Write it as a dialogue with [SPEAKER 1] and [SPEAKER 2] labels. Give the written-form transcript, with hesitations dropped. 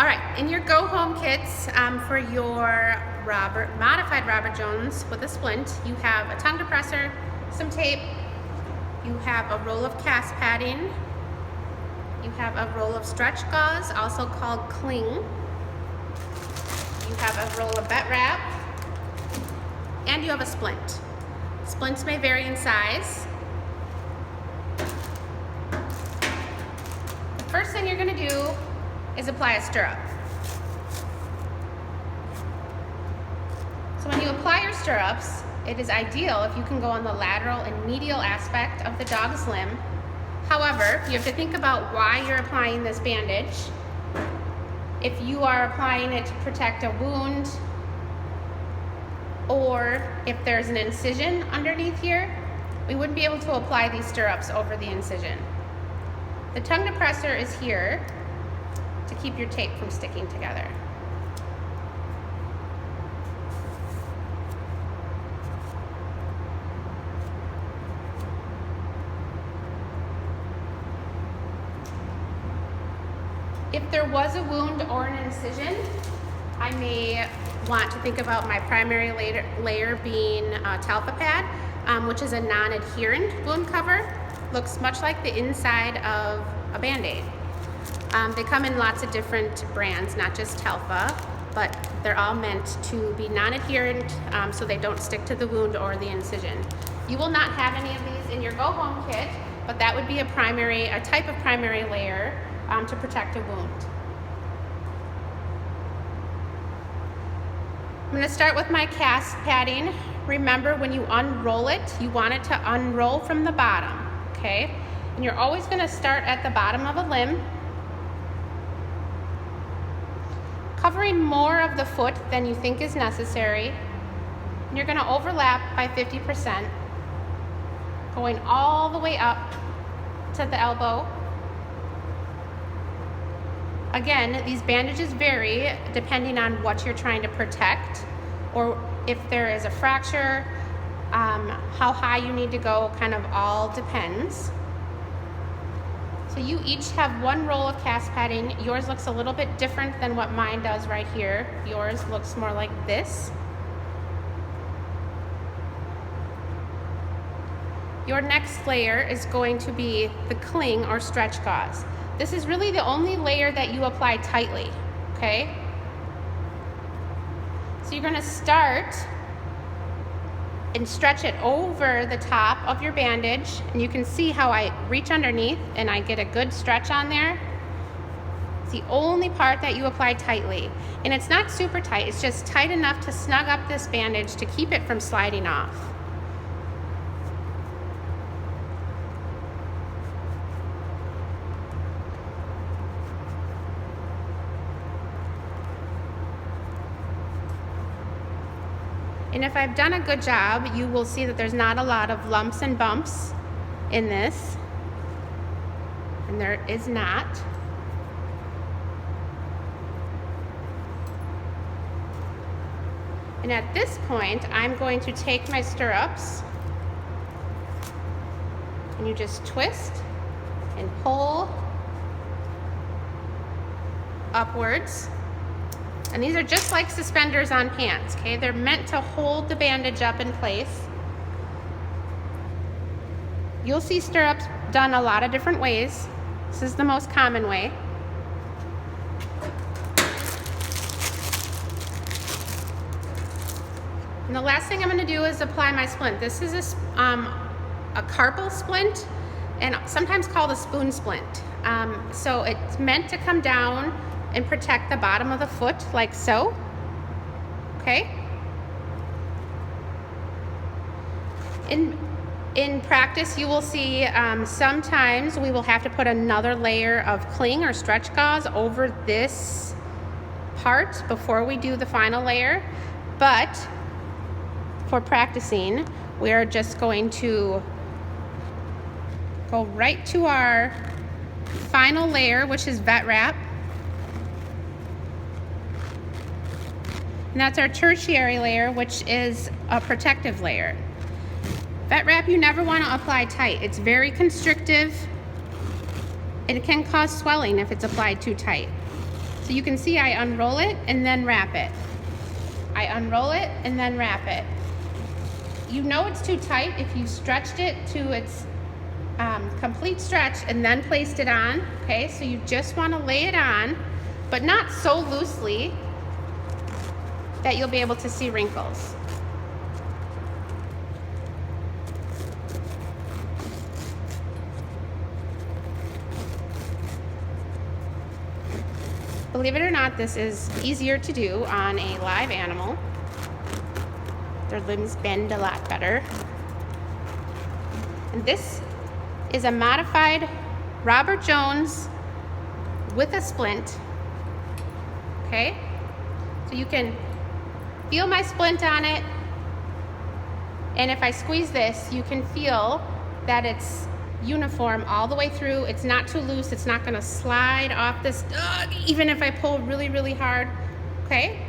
[SPEAKER 1] All right, in your go-home kits for your modified Robert Jones with a splint, you have a tongue depressor, some tape, you have a roll of cast padding, you have a roll of stretch gauze, also called cling, you have a roll of vet wrap, and you have a splint. Splints may vary in size. The first thing you're going to do is apply a stirrup. So when you apply your stirrups, it is ideal if you can go on the lateral and medial aspect of the dog's limb. However, you have to think about why you're applying this bandage. If you are applying it to protect a wound, or if there's an incision underneath here, we wouldn't be able to apply these stirrups over the incision. The tongue depressor is here to keep your tape from sticking together. If there was a wound or an incision, I may want to think about my primary layer being Talpa pad, which is a non-adherent wound cover. Looks much like the inside of a Band-Aid. They come in lots of different brands, not just Talpa, but they're all meant to be non-adherent so they don't stick to the wound or the incision. You will not have any of these in your go-home kit, but that would be a type of primary layer to protect a wound. I'm going to start with my cast padding. Remember, when you unroll it, you want it to unroll from the bottom, okay? And you're always going to start at the bottom of a limb, covering more of the foot than you think is necessary. And you're going to overlap by 50%, going all the way up to the elbow. Again, these bandages vary depending on what you're trying to protect, or if there is a fracture, how high you need to go, kind of all depends. So you each have one roll of cast padding. Yours looks a little bit different than what mine does right here. Yours looks more like this. Your next layer is going to be the cling or stretch gauze. This is really the only layer that you apply tightly, okay? So you're gonna start and stretch it over the top of your bandage, and you can see how I reach underneath and I get a good stretch on there. It's the only part that you apply tightly. And it's not super tight, it's just tight enough to snug up this bandage to keep it from sliding off. And if I've done a good job, you will see that there's not a lot of lumps and bumps in this. And there is not. And at this point, I'm going to take my stirrups, and you just twist and pull upwards. And these are just like suspenders on pants, okay? They're meant to hold the bandage up in place. You'll see stirrups done a lot of different ways. This is the most common way. And the last thing I'm gonna do is apply my splint. This is a carpal splint, and sometimes called a spoon splint. So it's meant to come down and protect the bottom of the foot like so, okay? In practice, you will see sometimes we will have to put another layer of cling or stretch gauze over this part before we do the final layer, but for practicing, we're just going to go right to our final layer, which is vet wrap. And that's our tertiary layer, which is a protective layer. Vet wrap you never want to apply tight. It's very constrictive. It can cause swelling if it's applied too tight. So So you can see I unroll it and then wrap it. I unroll it and then wrap it. You know it's too tight if you stretched it to its complete stretch and then placed it on, okay? So you just want to lay it on, but not so loosely that you'll be able to see wrinkles. Believe it or not, this is easier to do on a live animal. Their limbs bend a lot better. And this is a modified Robert Jones with a splint, okay? So you can feel my splint on it, and if I squeeze this, you can feel that it's uniform all the way through. It's not too loose. It's not gonna slide off this, even if I pull really, really hard, okay?